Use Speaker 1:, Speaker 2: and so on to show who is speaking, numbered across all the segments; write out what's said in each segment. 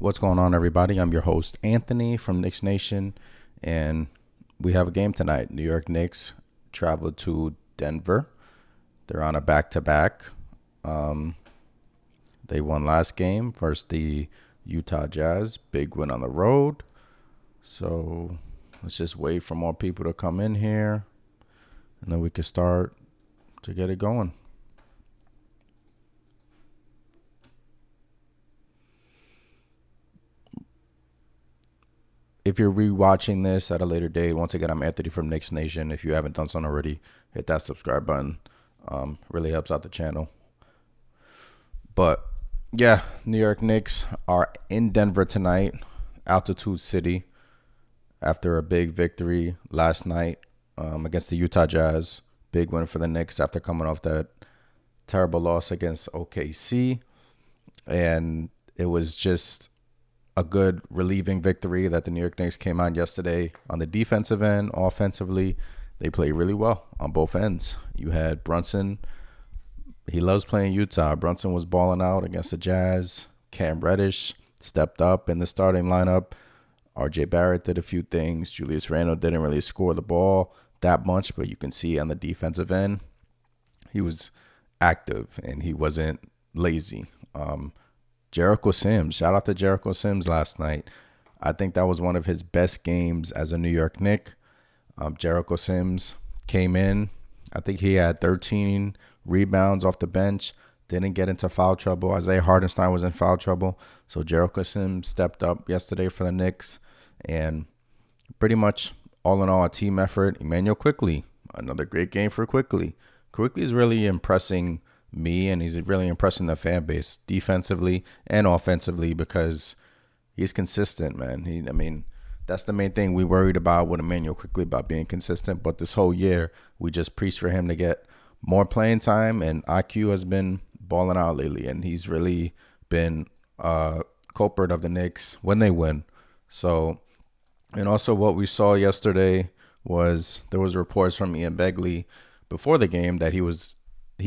Speaker 1: What's going on, everybody? I'm your host, Anthony from Knicks Nation, and we have a game tonight. New York Knicks traveled to Denver. They're on a back-to-back. They won last game versus the Utah Jazz. Big win on the road. So let's just wait for more people to come in here, and then we can start to get it going. If you're rewatching this at a later date, once again, I'm Anthony from Knicks Nation. If you haven't done so already, hit that subscribe button. Really helps out the channel. But yeah, New York Knicks are in Denver tonight, Altitude City, after a big victory last night against the Utah Jazz. Big win for the Knicks after coming off that terrible loss against OKC. And it was just a good relieving victory that the New York Knicks came on yesterday. On the defensive end, offensively, they played really well on both ends. You had Brunson. He loves playing Utah. Brunson was balling out against the Jazz. Cam Reddish stepped up in the starting lineup. RJ Barrett did a few things. Julius Randle didn't really score the ball that much, but you can see on the defensive end, he was active and he wasn't lazy. Jericho Sims, shout out to Jericho Sims last night. I think that was one of his best games as a New York Knick. Jericho Sims came in. I think he had 13 rebounds off the bench. Didn't get into foul trouble. Isaiah Hartenstein was in foul trouble. So Jericho Sims stepped up yesterday for the Knicks. And pretty much all in all, a team effort. Emmanuel Quickley, another great game for Quickley. Quickley is really impressing me, and he's really impressing the fan base defensively and offensively because he's consistent, man. That's the main thing we worried about with Emmanuel Quickley, about being consistent. But this whole year, we just preached for him to get more playing time, and IQ has been balling out lately, and he's really been a culprit of the Knicks when they win. So, and also what we saw yesterday was there was reports from Ian Begley before the game that he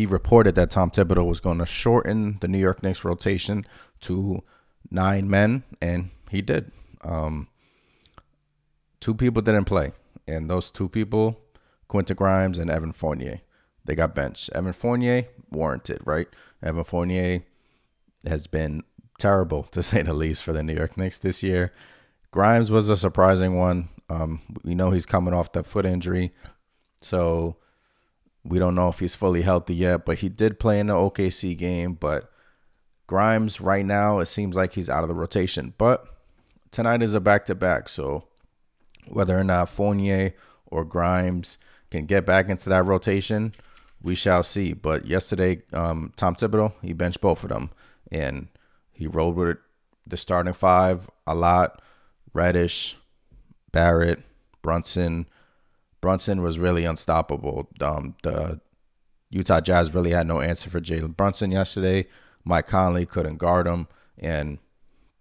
Speaker 1: reported that Tom Thibodeau was going to shorten the New York Knicks rotation to 9 men, and he did. 2 people didn't play, and those 2 people, Quentin Grimes and Evan Fournier, they got benched. Evan Fournier, warranted, right? Evan Fournier has been terrible, to say the least, for the New York Knicks this year. Grimes was a surprising one. We know he's coming off the foot injury, so we don't know if he's fully healthy yet, but he did play in the OKC game. But Grimes right now, it seems like he's out of the rotation. But tonight is a back-to-back, so whether or not Fournier or Grimes can get back into that rotation, we shall see. But yesterday, Tom Thibodeau, he benched both of them, and he rolled with the starting 5 a lot. Reddish, Barrett, Brunson. Brunson was really unstoppable. The Utah Jazz really had no answer for Jalen Brunson yesterday. Mike Conley couldn't guard him, and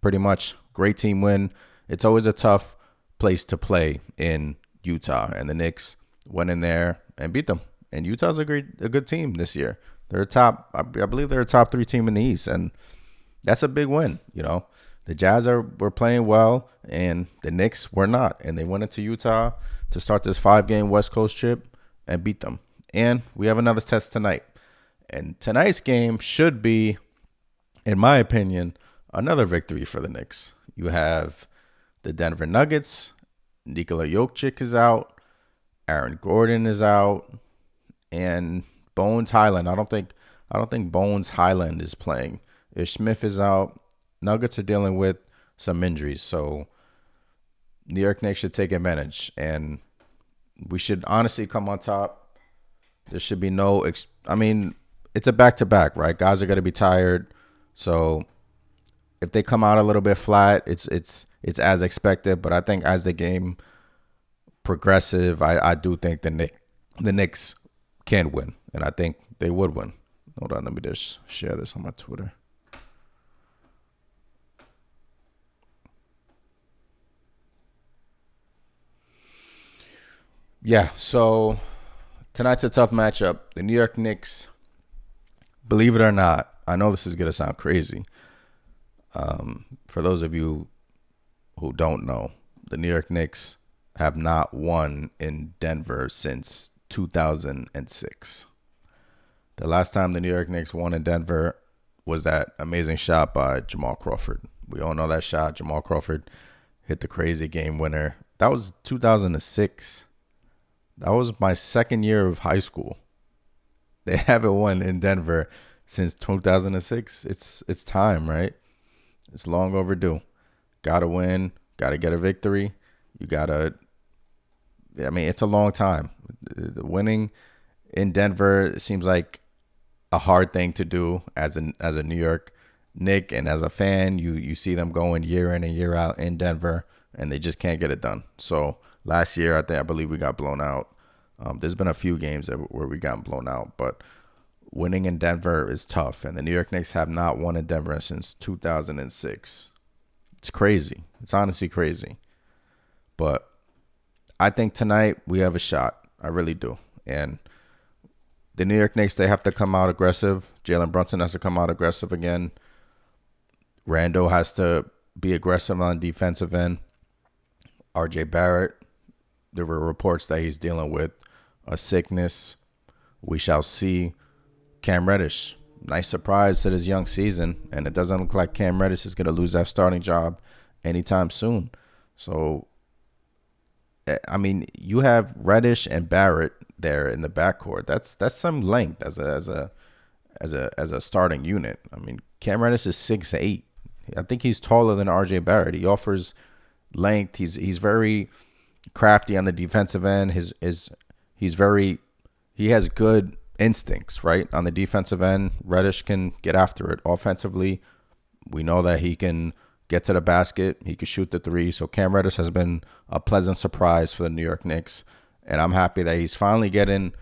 Speaker 1: pretty much great team win. It's always a tough place to play in Utah, and the Knicks went in there and beat them. And Utah's a good team this year. They're I believe they're a top 3 team in the East, and that's a big win. You know, the Jazz were playing well, and the Knicks were not, and they went into Utah to start this 5-game West Coast trip and beat them. And we have another test tonight. And tonight's game should be, in my opinion, another victory for the Knicks. You have the Denver Nuggets. Nikola Jokic is out. Aaron Gordon is out. And Bones Highland. I don't think Bones Highland is playing. Ish Smith is out. Nuggets are dealing with some injuries. So New York Knicks should take advantage, and we should honestly come on top. There should be no it's a back-to-back, right? Guys are going to be tired, so if they come out a little bit flat, it's as expected. But I think as the game progressive, I do think the Knicks can win, and I think they would win. Hold on, let me just share this on my Twitter. Yeah, so tonight's a tough matchup. The New York Knicks, believe it or not, I know this is going to sound crazy. For those of you who don't know, the New York Knicks have not won in Denver since 2006. The last time the New York Knicks won in Denver was that amazing shot by Jamal Crawford. We all know that shot. Jamal Crawford hit the crazy game winner. That was 2006. That was my second year of high school. They haven't won in Denver since 2006. It's time, right? It's long overdue. Gotta win. Gotta get a victory. You gotta. I mean, it's a long time. Winning in Denver seems like a hard thing to do as a New York Knick, and as a fan, you see them going year in and year out in Denver, and they just can't get it done. So last year, I believe we got blown out. There's been a few games where we got blown out, but winning in Denver is tough, and the New York Knicks have not won in Denver since 2006. It's crazy. It's honestly crazy. But I think tonight we have a shot. I really do. And the New York Knicks, they have to come out aggressive. Jalen Brunson has to come out aggressive again. Randle has to be aggressive on defensive end. RJ Barrett, there were reports that he's dealing with a sickness. We shall see. Cam Reddish, nice surprise to this young season, and it doesn't look like Cam Reddish is going to lose that starting job anytime soon. So, I mean, you have Reddish and Barrett there in the backcourt. That's some length as a starting unit. I mean, Cam Reddish is 6'8". I think he's taller than RJ Barrett. He offers length. He's very crafty on the defensive end. He has good instincts, right? On the defensive end, Reddish can get after it. Offensively, we know that he can get to the basket. He can shoot the three. So Cam Reddish has been a pleasant surprise for the New York Knicks. And I'm happy that he's finally getting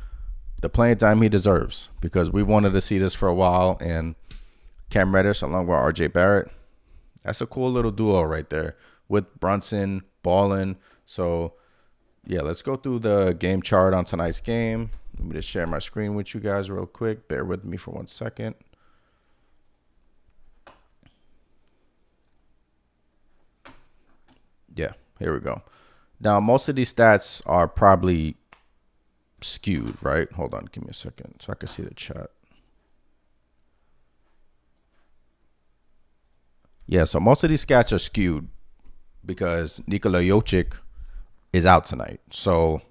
Speaker 1: the playing time he deserves, because we wanted to see this for a while. And Cam Reddish along with RJ Barrett, that's a cool little duo right there with Brunson balling. So, yeah, let's go through the game chart on tonight's game. Let me just share my screen with you guys real quick. Bear with me for 1 second. Yeah, here we go. Now, most of these stats are probably skewed, right? Hold on, give me a second so I can see the chat. Yeah, so most of these stats are skewed because Nikola Jokic is out tonight. So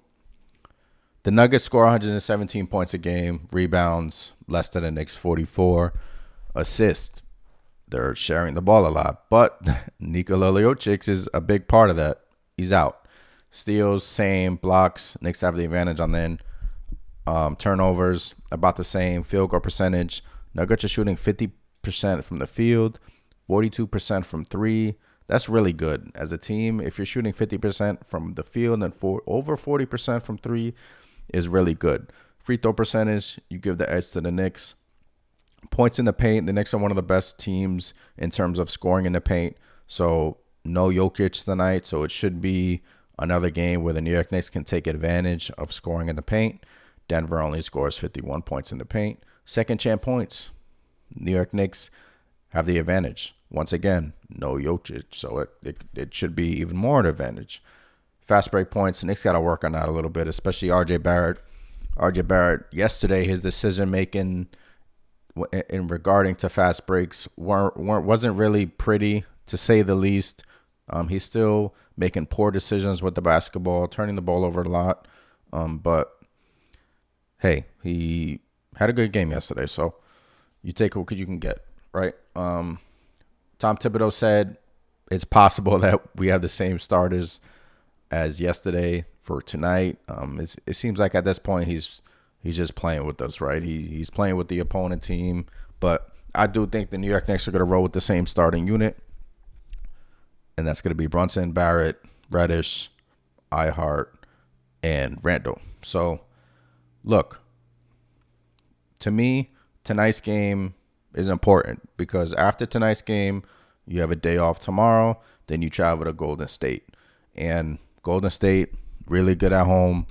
Speaker 1: the Nuggets score 117 points a game, rebounds less than the Knicks 44, assists. They're sharing the ball a lot, but Nikola Jokic is a big part of that. He's out. Steals, same. Blocks, Knicks have the advantage on then. Turnovers, about the same. Field goal percentage, Nuggets are shooting 50% from the field, 42% from three. That's really good as a team. If you're shooting 50% from the field and over 40% from three is really good. Free throw percentage, you give the edge to the Knicks. Points in the paint, the Knicks are one of the best teams in terms of scoring in the paint. So no Jokic tonight, so it should be another game where the New York Knicks can take advantage of scoring in the paint. Denver only scores 51 points in the paint. Second chance points. New York Knicks have the advantage. Once again, no Jokic, so it should be even more an advantage. Fast break points, the Knicks got to work on that a little bit, especially RJ Barrett. RJ Barrett, yesterday, his decision-making in regarding to fast breaks wasn't really pretty, to say the least. He's still making poor decisions with the basketball, turning the ball over a lot. But, hey, he had a good game yesterday, so you take what you can get, right? Tom Thibodeau said it's possible that we have the same starters as yesterday for tonight. It seems like at this point he's just playing with us, right? He's playing with the opponent team. But I do think the New York Knicks are going to roll with the same starting unit. And that's going to be Brunson, Barrett, Reddish, Ihart, and Randle. So, look, to me, tonight's game is important because after tonight's game, you have a day off tomorrow. Then you travel to Golden State. And Golden State, really good at home,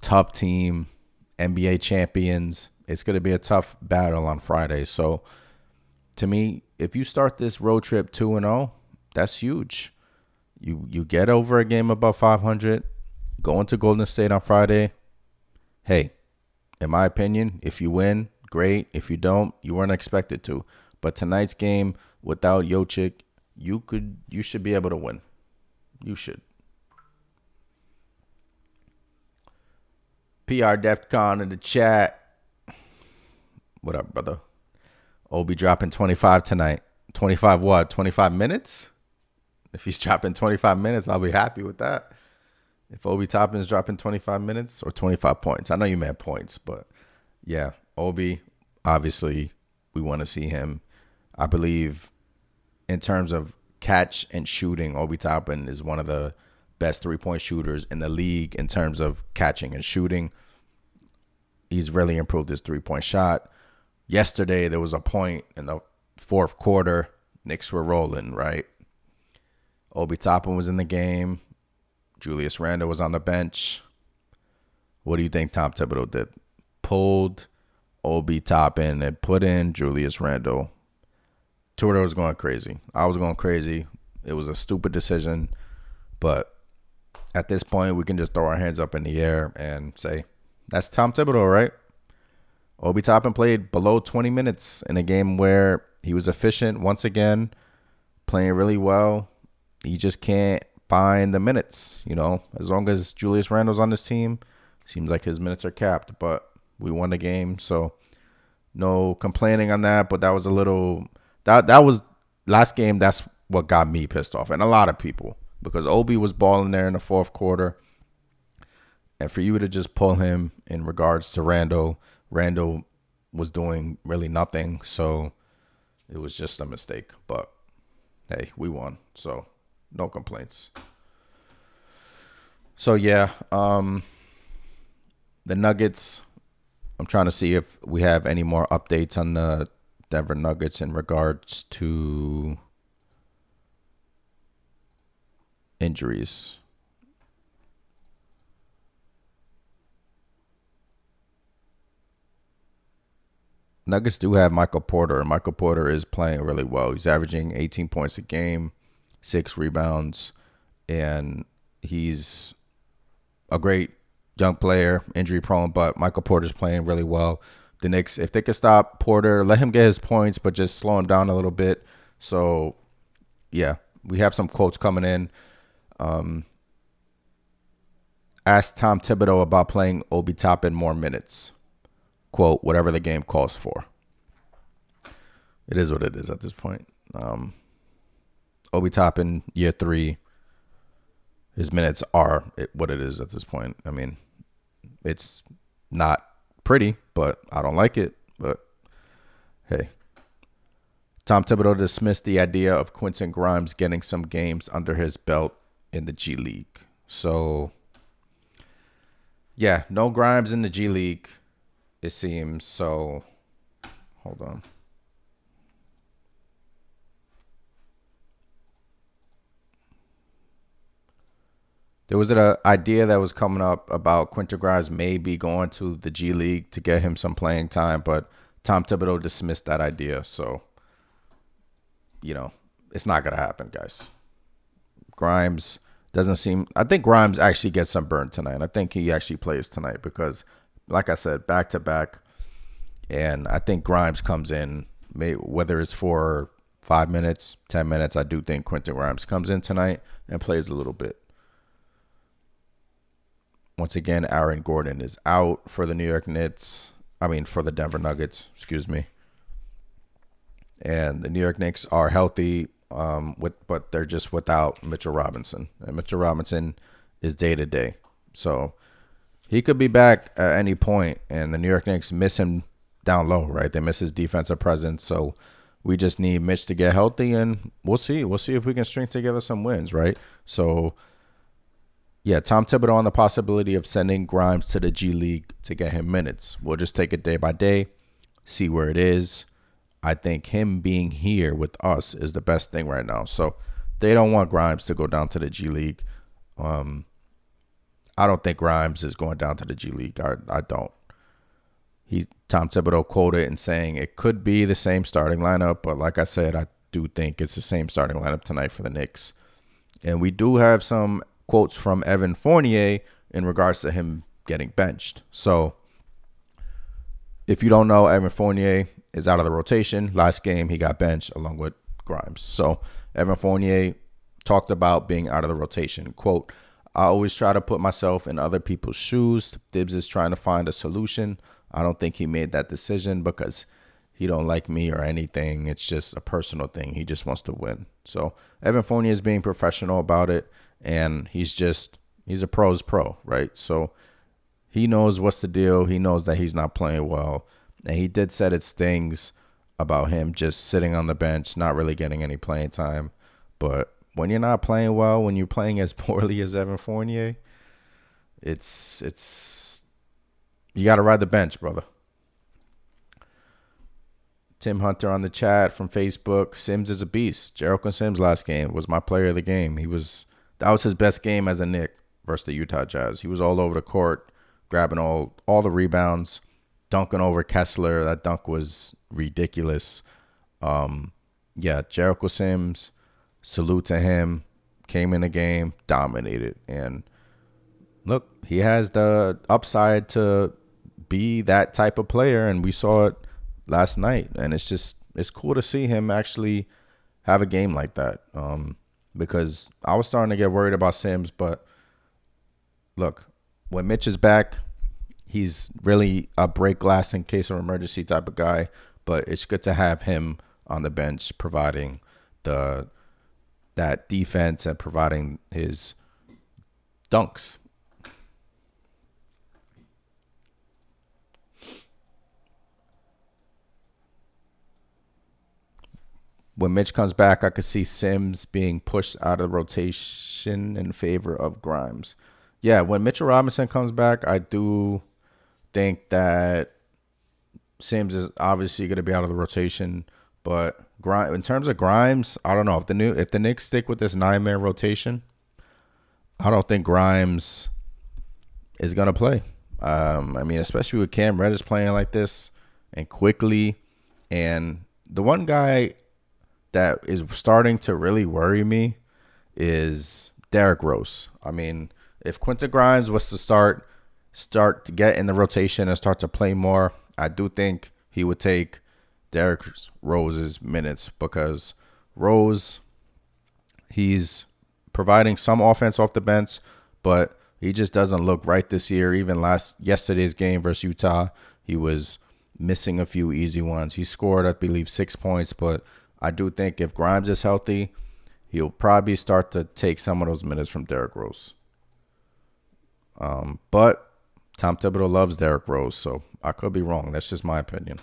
Speaker 1: tough team, NBA champions. It's going to be a tough battle on Friday. So, to me, if you start this road trip 2-0, that's huge. You get over a game above 500, go into Golden State on Friday. Hey, in my opinion, if you win, great. If you don't, you weren't expected to. But tonight's game without Jokic, you should be able to win. You should. PR DEFCON in the chat. What up, brother? Obi dropping 25 tonight. 25 what? 25 minutes? If he's dropping 25 minutes, I'll be happy with that. If Obi Toppin is dropping 25 minutes or 25 points. I know you meant points, but yeah, Obi, obviously, we want to see him. I believe in terms of catch and shooting, Obi Toppin is one of the best three-point shooters in the league in terms of catching and shooting. He's really improved his three-point shot. Yesterday, there was a point in the fourth quarter. Knicks were rolling, right? Obi Toppin was in the game. Julius Randle was on the bench. What do you think Tom Thibodeau did? Pulled Obi Toppin and put in Julius Randle. Twitter was going crazy. I was going crazy. It was a stupid decision. But at this point, we can just throw our hands up in the air and say, that's Tom Thibodeau, right? Obi Toppin played below 20 minutes in a game where he was efficient once again, playing really well. He just can't find the minutes, As long as Julius Randle's on this team, seems like his minutes are capped. But we won the game, so no complaining on that. But that was a little that was last game. That's what got me pissed off, and a lot of people, because Obi was balling there in the fourth quarter, and for you to just pull him in regards to Randle was doing really nothing. So it was just a mistake. But hey, we won, so no complaints. So yeah, the Nuggets, I'm trying to see if we have any more updates on the Denver Nuggets in regards to injuries. Nuggets do have Michael Porter. Michael Porter is playing really well. He's averaging 18 points a game, 6 rebounds, and he's a great young player, injury prone, but Michael Porter's playing really well. The Knicks, if they could stop Porter, let him get his points, but just slow him down a little bit. So, yeah, we have some quotes coming in. Asked Tom Thibodeau about playing Obi Toppin more minutes. Quote, whatever the game calls for. It is what it is at this point. Obi Toppin, year 3, his minutes are what it is at this point. I mean, it's not pretty, but I don't like it. But hey, Tom Thibodeau dismissed the idea of Quentin Grimes getting some games under his belt in the G League. So, yeah, no Grimes in the G League, it seems. So, hold on. There was an idea that was coming up about Quentin Grimes maybe going to the G League to get him some playing time, but Tom Thibodeau dismissed that idea. So, it's not going to happen, guys. Grimes doesn't seem... I think Grimes actually gets some burn tonight. I think he actually plays tonight because, like I said, back-to-back. And I think Grimes comes in, whether it's for 5 minutes, 10 minutes. I do think Quentin Grimes comes in tonight and plays a little bit. Once again, Aaron Gordon is out for the for the Denver Nuggets, excuse me. And the New York Knicks are healthy, but they're just without Mitchell Robinson. And Mitchell Robinson is day-to-day. So he could be back at any point, and the New York Knicks miss him down low, right? They miss his defensive presence. So we just need Mitch to get healthy, and we'll see. We'll see if we can string together some wins, right? So... yeah, Tom Thibodeau on the possibility of sending Grimes to the G League to get him minutes. We'll just take it day by day, see where it is. I think him being here with us is the best thing right now. So they don't want Grimes to go down to the G League. I don't think Grimes is going down to the G League. I don't. Tom Thibodeau quoted and saying it could be the same starting lineup, but like I said, I do think it's the same starting lineup tonight for the Knicks. And we do have some quotes from Evan Fournier in regards to him getting benched. So if you don't know, Evan Fournier is out of the rotation. Last game, he got benched along with Grimes. So Evan Fournier talked about being out of the rotation. Quote, I always try to put myself in other people's shoes. Dibs is trying to find a solution. I don't think he made that decision because he don't like me or anything. It's just a personal thing. He just wants to win. So Evan Fournier is being professional about it, and he's a pro's pro, right? So he knows what's the deal. He knows that he's not playing well, and he did said it's things about him just sitting on the bench, not really getting any playing time. But when you're not playing well, when you're playing as poorly as Evan Fournier, it's you got to ride the bench, brother. Tim Hunter on the chat from Facebook. Sims is a beast. Jericho Sims last game was my player of the game. That was his best game as a Knick versus the Utah Jazz. He was all over the court, grabbing all the rebounds, dunking over Kessler. That dunk was ridiculous. Jericho Sims, salute to him. Came in the game, dominated. And look, he has the upside to be that type of player, and we saw it last night. And it's cool to see him actually have a game like that. Because I was starting to get worried about Sims, but look, when Mitch is back, he's really a break glass in case of emergency type of guy. But it's good to have him on the bench providing that defense and providing his dunks. When Mitch comes back, I could see Sims being pushed out of rotation in favor of Grimes. Yeah, when Mitchell Robinson comes back, I do think that Sims is obviously going to be out of the rotation. But in terms of Grimes, I don't know. If the Knicks stick with this 9-man rotation, I don't think Grimes is going to play. Especially with Cam Reddish playing like this and quickly. And the one guy that is starting to really worry me is Derrick Rose. If Quentin Grimes was to start to get in the rotation and start to play more, I do think he would take Derrick Rose's minutes, because Rose, he's providing some offense off the bench, but he just doesn't look right this year. Even yesterday's game versus Utah, he was missing a few easy ones. He scored, I believe, 6 points, but I do think if Grimes is healthy, he'll probably start to take some of those minutes from Derrick Rose. But Tom Thibodeau loves Derrick Rose, so I could be wrong. That's just my opinion.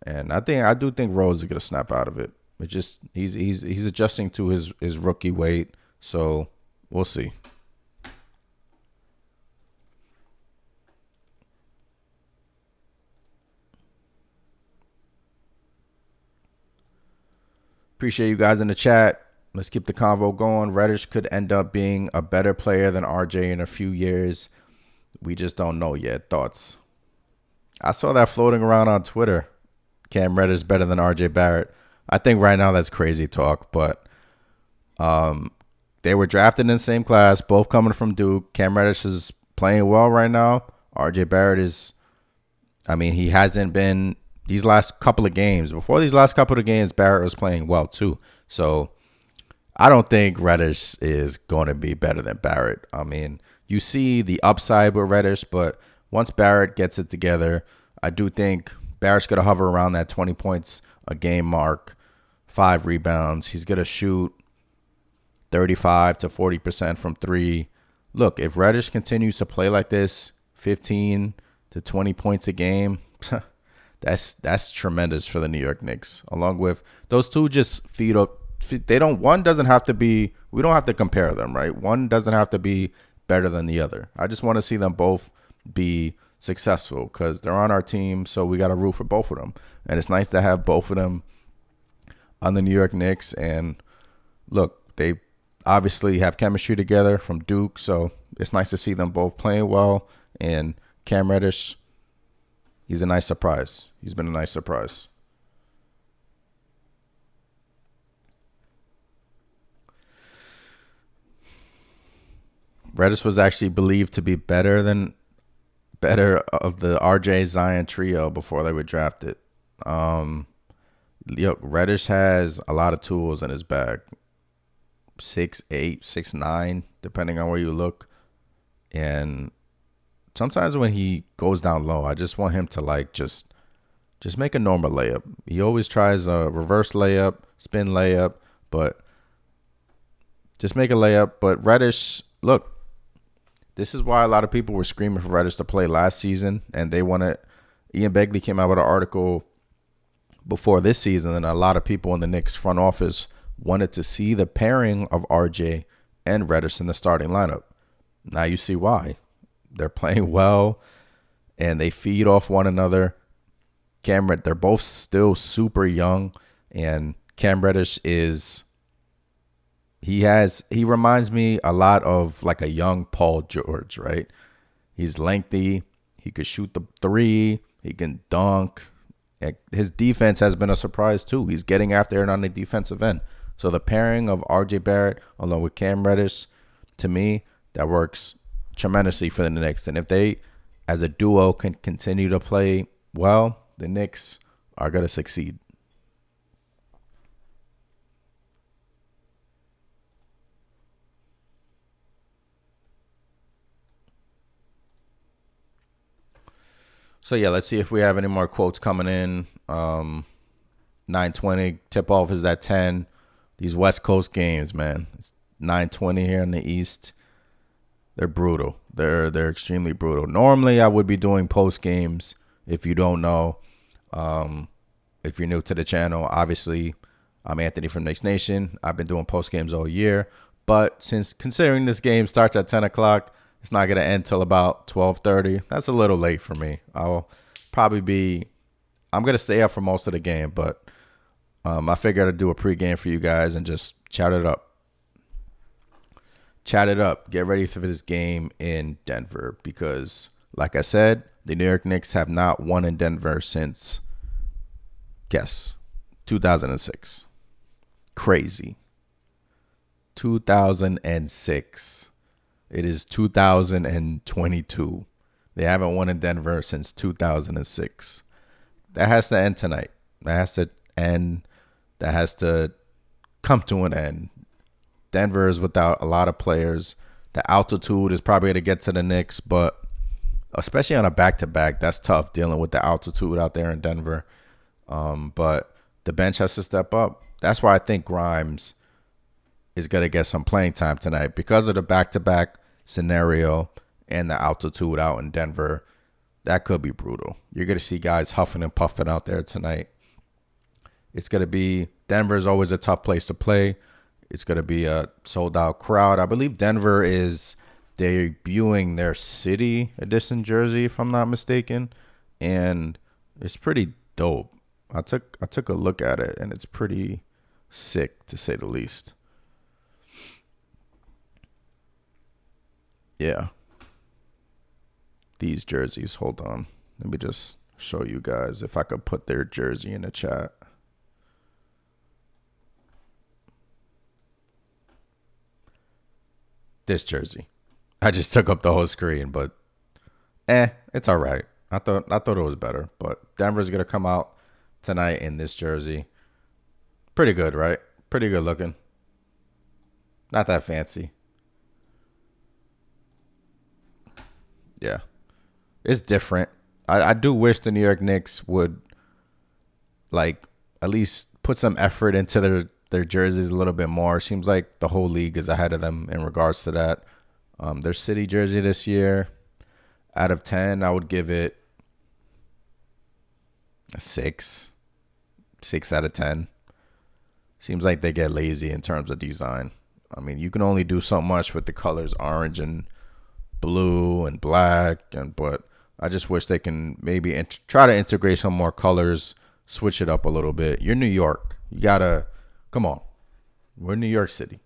Speaker 1: And I do think Rose is gonna snap out of it. It just he's adjusting to his rookie weight, so we'll see. Appreciate you guys in the chat. Let's keep the convo going. Reddish could end up being a better player than RJ in a few years. We just don't know yet. Thoughts? I saw that floating around on Twitter. Cam Reddish better than RJ Barrett. I think right now that's crazy talk, but they were drafted in the same class, both coming from Duke. Cam Reddish is playing well right now. RJ Barrett he hasn't been these last couple of games. Before these last couple of games, Barrett was playing well too. So I don't think Reddish is going to be better than Barrett. You see the upside with Reddish, but once Barrett gets it together, I do think Barrett's going to hover around that 20 points a game mark, 5 rebounds. He's going to shoot 35 to 40% from 3. Look, if Reddish continues to play like this, 15 to 20 points a game, that's tremendous for the New York Knicks. Along with those two, just feed up. One doesn't have to be, we don't have to compare them, right? One doesn't have to be better than the other. I just want to see them both be successful because they're on our team, so we got to root for both of them. And it's nice to have both of them on the New York Knicks. And look, they obviously have chemistry together from Duke, so it's nice to see them both playing well. And Cam Reddish, he's a nice surprise. He's been a nice surprise. Reddish was actually believed to be better of the RJ Zion trio before they were drafted. Um, Reddish has a lot of tools in his bag. 6'8", 6'9", depending on where you look. And sometimes when he goes down low, I just want him to like just make a normal layup. He always tries a reverse layup, spin layup, but just make a layup. But Reddish, look, this is why a lot of people were screaming for Reddish to play last season, and they wanted. Ian Begley came out with an article before this season, and a lot of people in the Knicks front office wanted to see the pairing of RJ and Reddish in the starting lineup. Now you see why. They're playing well, and they feed off one another. They're both still super young, and Cam Reddish he reminds me a lot of like a young Paul George, right? He's lengthy. He could shoot the three. He can dunk. His defense has been a surprise too. He's getting after it on the defensive end. So the pairing of RJ Barrett along with Cam Reddish, to me, that works tremendously for the Knicks. And if they, as a duo, can continue to play well, the Knicks are going to succeed. So, yeah, let's see if we have any more quotes coming in. 9:20, tip-off is at 10. These West Coast games, man. It's 9:20 here in the East. They're brutal. They're extremely brutal. Normally, I would be doing post games. If you don't know, if you're new to the channel, obviously, I'm Anthony from Knicks Nation. I've been doing post games all year. But since considering this game starts at 10 o'clock, it's not going to end till about 12:30. That's a little late for me. I'm going to stay up for most of the game, but I figured I'd do a pregame for you guys and just chat it up. Chat it up. Get ready for this game in Denver because, like I said, the New York Knicks have not won in Denver since, guess, 2006. Crazy. 2006. It is 2022. They haven't won in Denver since 2006. That has to end tonight. That has to end. That has to come to an end. Denver is without a lot of players. The altitude is probably going to get to the Knicks, but especially on a back-to-back, that's tough dealing with the altitude out there in Denver. But the bench has to step up. That's why I think Grimes is going to get some playing time tonight because of the back-to-back scenario and the altitude out in Denver. That could be brutal. You're going to see guys huffing and puffing out there tonight. It's going to be – Denver is always a tough place to play. It's going to be a sold-out crowd. I believe Denver is debuting their city edition jersey, if I'm not mistaken, and it's pretty dope. I took a look at it, and it's pretty sick, to say the least. Yeah. These jerseys. Hold on. Let me just show you guys if I could put their jersey in the chat. This jersey. I just took up the whole screen, but it's all right. I thought it was better, but Denver's gonna come out tonight in this jersey. Pretty good, right? Pretty good looking. Not that fancy. Yeah. It's different. I do wish the New York Knicks would like at least put some effort into their jerseys a little bit more. Seems like the whole league is ahead of them in regards to that. Their city jersey this year, out of 10, I would give it a 6. 6 out of 10. Seems like they get lazy in terms of design. I mean, you can only do so much with the colors orange and blue and black, but I just wish they can maybe try to integrate some more colors, switch it up a little bit. You're New York. You gotta, come on. We're New York City.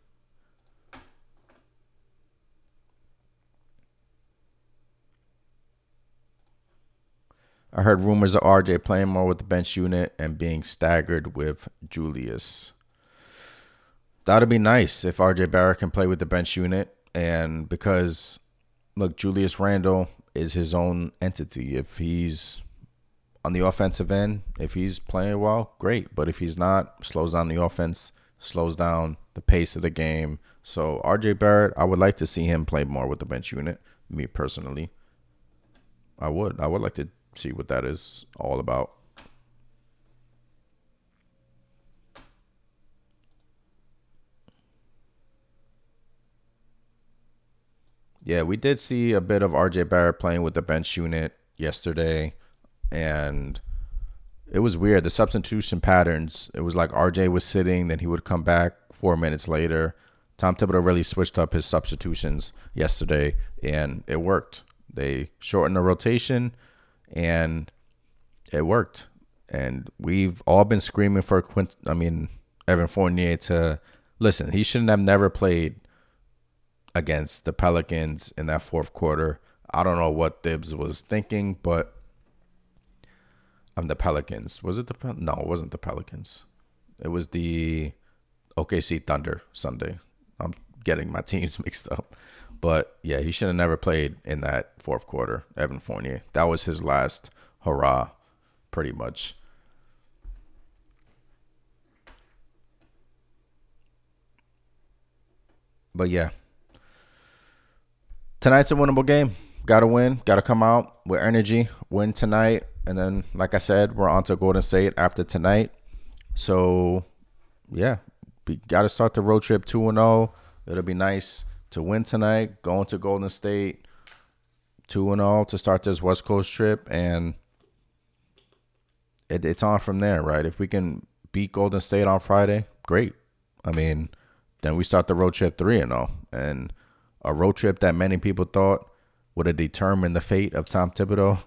Speaker 1: I heard rumors of RJ playing more with the bench unit and being staggered with Julius. That'd be nice if RJ Barrett can play with the bench unit. And because, look, Julius Randle is his own entity. If he's on the offensive end, if he's playing well, great. But if he's not, slows down the offense, slows down the pace of the game. So RJ Barrett, I would like to see him play more with the bench unit. Me personally, I would like to see what that is all about. Yeah, we did see a bit of RJ Barrett playing with the bench unit yesterday, and it was weird. The substitution patterns, it was like RJ was sitting, then he would come back 4 minutes later. Tom Thibodeau really switched up his substitutions yesterday, and it worked. They shortened the rotation, and it worked. And we've all been screaming for Evan Fournier to listen. He shouldn't have never played against the Pelicans in that fourth quarter. I don't know what Thibs was thinking, but the Pelicans. Was it the No, it wasn't the Pelicans. It was the OKC Thunder Sunday. I'm getting my teams mixed up. But yeah, he should have never played in that fourth quarter, Evan Fournier. That was his last hurrah, pretty much. But yeah, tonight's a winnable game. Got to win. Got to come out with energy. Win tonight. And then, like I said, we're on to Golden State after tonight. So, yeah, we got to start the road trip 2-0. It'll be nice to win tonight. Going to Golden State 2-0 to start this West Coast trip. And it's on from there, right? If we can beat Golden State on Friday, great. Then we start the road trip 3-0. And a road trip that many people thought would have determined the fate of Tom Thibodeau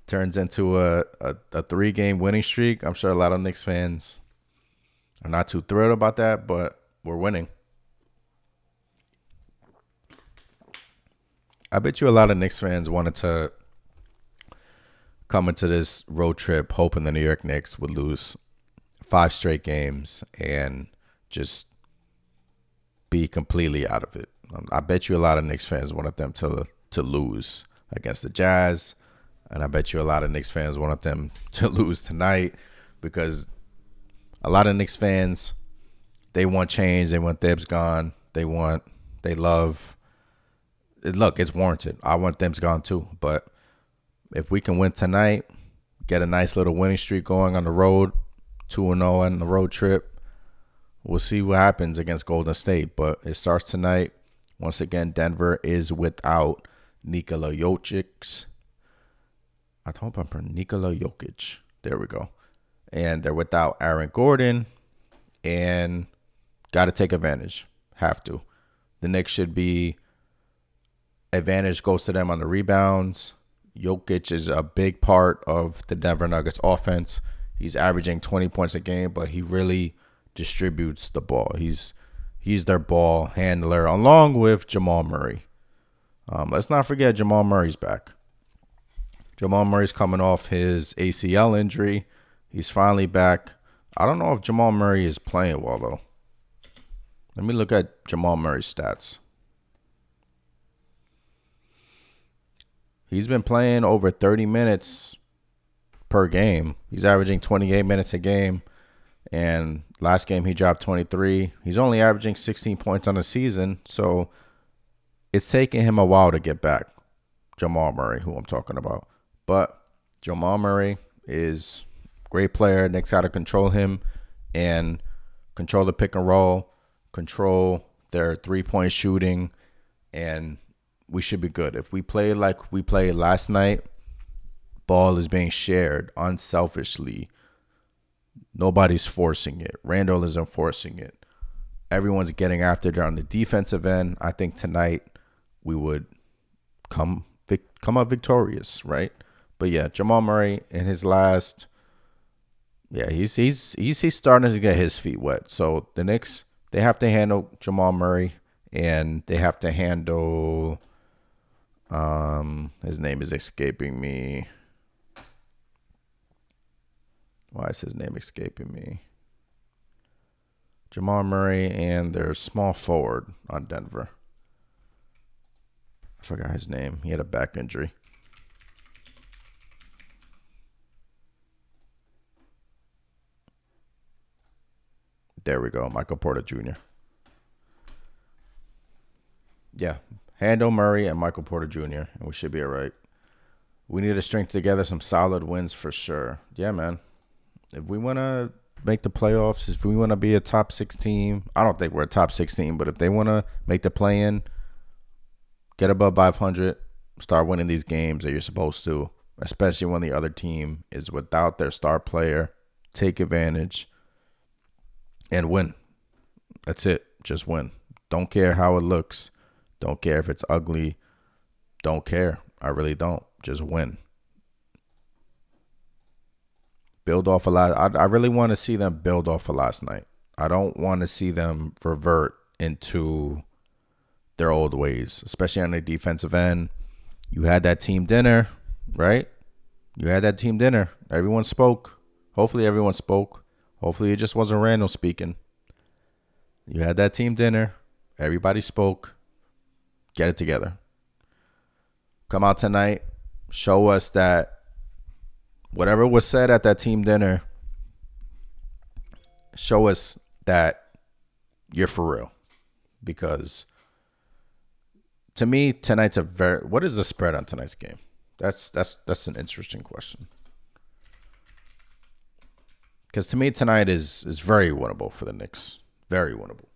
Speaker 1: turns into a 3-game winning streak. I'm sure a lot of Knicks fans are not too thrilled about that, but we're winning. I bet you a lot of Knicks fans wanted to come into this road trip hoping the New York Knicks would lose 5 straight games and just be completely out of it. I bet you a lot of Knicks fans wanted them to lose against the Jazz, and I bet you a lot of Knicks fans wanted them to lose tonight because a lot of Knicks fans, they want change. They want Thibs gone. Look, it's warranted. I want Thibs gone too. But if we can win tonight, get a nice little winning streak going on the road, 2-0 on the road trip, we'll see what happens against Golden State. But it starts tonight. Once again, Denver is without Nikola Jokic. I hope I'm pronouncing Nikola Jokic. There we go. And they're without Aaron Gordon. And got to take advantage. Have to. The Knicks should be advantage goes to them on the rebounds. Jokic is a big part of the Denver Nuggets offense. He's averaging 20 points a game, but he really distributes the ball. He's their ball handler along with Jamal Murray. Let's not forget Jamal Murray's back. Jamal Murray's coming off his ACL injury. He's finally back. I don't know if Jamal Murray is playing well, though. Let me look at Jamal Murray's stats. He's been playing over 30 minutes per game. He's averaging 28 minutes a game. And last game he dropped 23. He's only averaging 16 points on the season. So it's taking him a while to get back. Jamal Murray, who I'm talking about. But Jamal Murray is a great player. Knicks how to control him and control the pick and roll, control their 3-point shooting, and we should be good. If we play like we played last night, ball is being shared unselfishly. Nobody's forcing it. Randall isn't forcing it. Everyone's getting after it on the defensive end. I think tonight we would come up victorious, right? But yeah, Jamal Murray in his last, he's starting to get his feet wet. So the Knicks, they have to handle Jamal Murray, and they have to handle his name is escaping me. Why is his name escaping me? Jamal Murray and their small forward on Denver. I forgot his name. He had a back injury. There we go. Michael Porter Jr. Yeah. Handle Murray and Michael Porter Jr. and we should be all right. We need to string together some solid wins for sure. Yeah, man. If we want to make the playoffs, if we want to be a top 6 team, I don't think we're a top 16, but if they want to make the play-in, get above 500, start winning these games that you're supposed to, especially when the other team is without their star player. Take advantage and win. That's it. Just win. Don't care how it looks. Don't care if it's ugly. Don't care. I really don't. Just win. Build off of last. I really want to see them build off of last night. I don't want to see them revert into their old ways, especially on the defensive end. You had that team dinner, right? You had that team dinner. Everyone spoke. Hopefully everyone spoke. Hopefully it just wasn't random speaking. You had that team dinner. Everybody spoke. Get it together. Come out tonight. Show us that whatever was said at that team dinner, show us that you're for real. Because to me, tonight's what is the spread on tonight's game? That's an interesting question. Because to me, tonight is very winnable for the Knicks. Very winnable.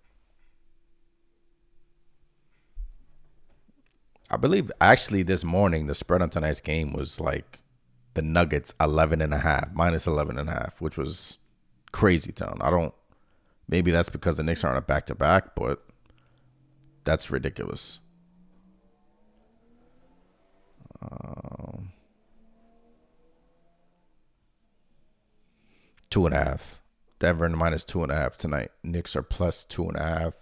Speaker 1: I believe actually this morning the spread on tonight's game was like the Nuggets minus 11.5, which was crazy town. Maybe that's because the Knicks aren't a back-to-back, but that's ridiculous. 2.5. Denver minus 2.5 tonight. Knicks are plus 2.5.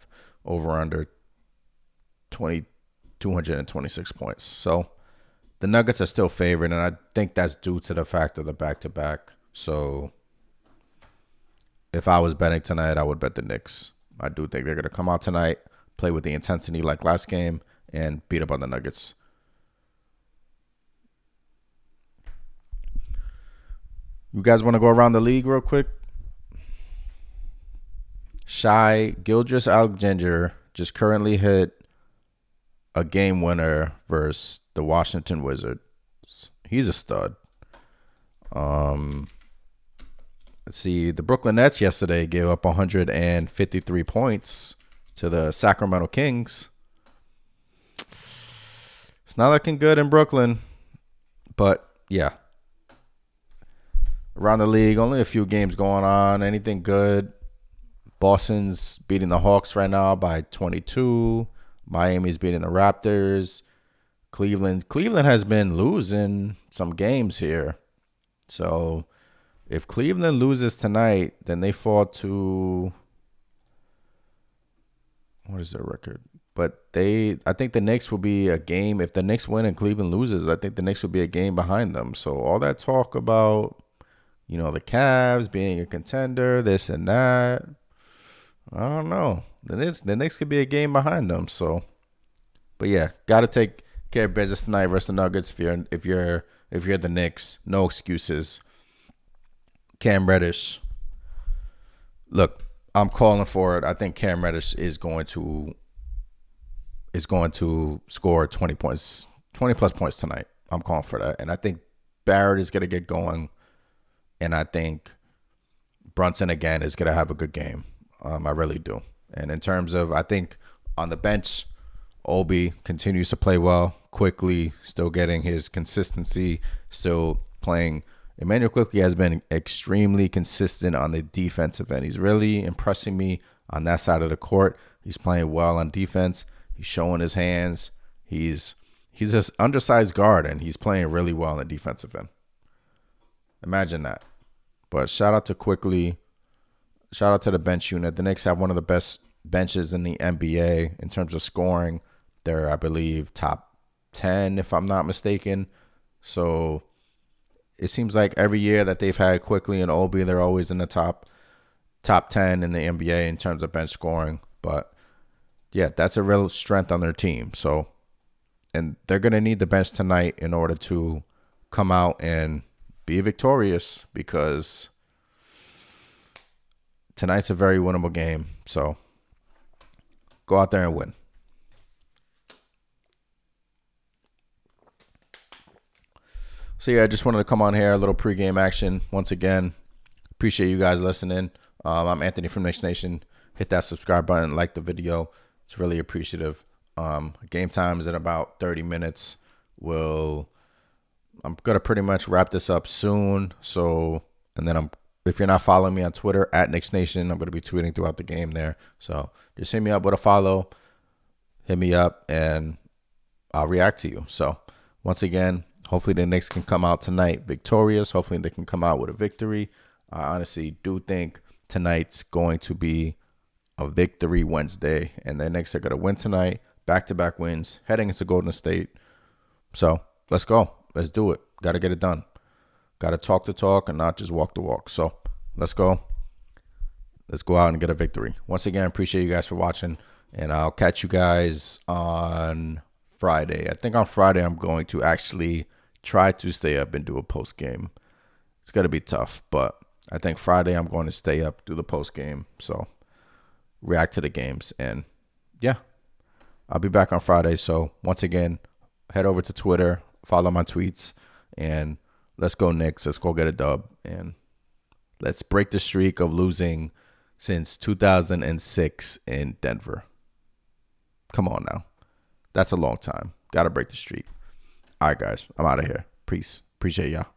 Speaker 1: Over under 226 points. So the Nuggets are still favored, and I think that's due to the fact of the back-to-back. So if I was betting tonight, I would bet the Knicks. I do think they're going to come out tonight, play with the intensity like last game, and beat up on the Nuggets. You guys want to go around the league real quick? Shai Gilgeous-Alexander just currently hit a game winner versus the Washington Wizards. He's a stud. Let's see. The Brooklyn Nets yesterday gave up 153 points to the Sacramento Kings. It's not looking good in Brooklyn. But, yeah. Around the league, only a few games going on. Anything good? Boston's beating the Hawks right now by 22. Miami's beating the Raptors. Cleveland has been losing some games here. So if Cleveland loses tonight, then they fall to, what is their record? But I think the Knicks will be a game. If the Knicks win and Cleveland loses, I think the Knicks will be a game behind them. So all that talk about, the Cavs being a contender, this and that, I don't know. The Knicks could be a game behind them. So, but yeah, gotta take care of business tonight versus the Nuggets. If you're the Knicks, no excuses. Cam Reddish. Look, I'm calling for it. I think Cam Reddish is going to score 20 plus points tonight. I'm calling for that, and I think Barrett is gonna get going, and I think Brunson again is gonna have a good game. I really do. And in terms of, I think on the bench, Obi continues to play well. Quickly, still getting his consistency, still playing. Emmanuel Quickly has been extremely consistent on the defensive end. He's really impressing me on that side of the court. He's playing well on defense. He's showing his hands. He's this undersized guard, and he's playing really well on the defensive end. Imagine that. But shout out to Quickly. Shout out to the bench unit. The Knicks have one of the best benches in the NBA in terms of scoring. They're, I believe, top 10, if I'm not mistaken. So It seems like every year that they've had Quickly and Obi, they're always in the top 10 in the NBA in terms of bench scoring. But yeah, that's a real strength on their team. So, and they're going to need the bench tonight in order to come out and be victorious, because tonight's a very winnable game. So go out there and win. So yeah, I just wanted to come on here, a little pregame action. Once again, appreciate you guys listening. I'm Anthony from Knicks Nation. Hit that subscribe button, like the video. It's really appreciative. Game time is in about 30 minutes. I'm gonna pretty much wrap this up soon. So, and then if you're not following me on Twitter at Knicks Nation, I'm gonna be tweeting throughout the game there. So just hit me up with a follow. Hit me up and I'll react to you. So once again, hopefully the Knicks can come out tonight victorious. Hopefully they can come out with a victory. I honestly do think tonight's going to be a victory Wednesday, and the Knicks are going to win tonight. Back-to-back wins, heading into Golden State. So let's go. Let's do it. Got to get it done. Got to talk the talk and not just walk the walk. So let's go. Let's go out and get a victory. Once again, appreciate you guys for watching, and I'll catch you guys on Friday. I think on Friday I'm going to actually try to stay up and do a post game. It's going to be tough, but I think Friday I'm going to stay up, do the post game. So react to the games. And yeah, I'll be back on Friday. So once again, head over to Twitter, follow my tweets, and let's go Knicks. Let's go get a dub. And let's break the streak of losing since 2006 in Denver. Come on now. That's a long time. Got to break the streak. All right, guys. I'm out of here. Peace. Appreciate y'all.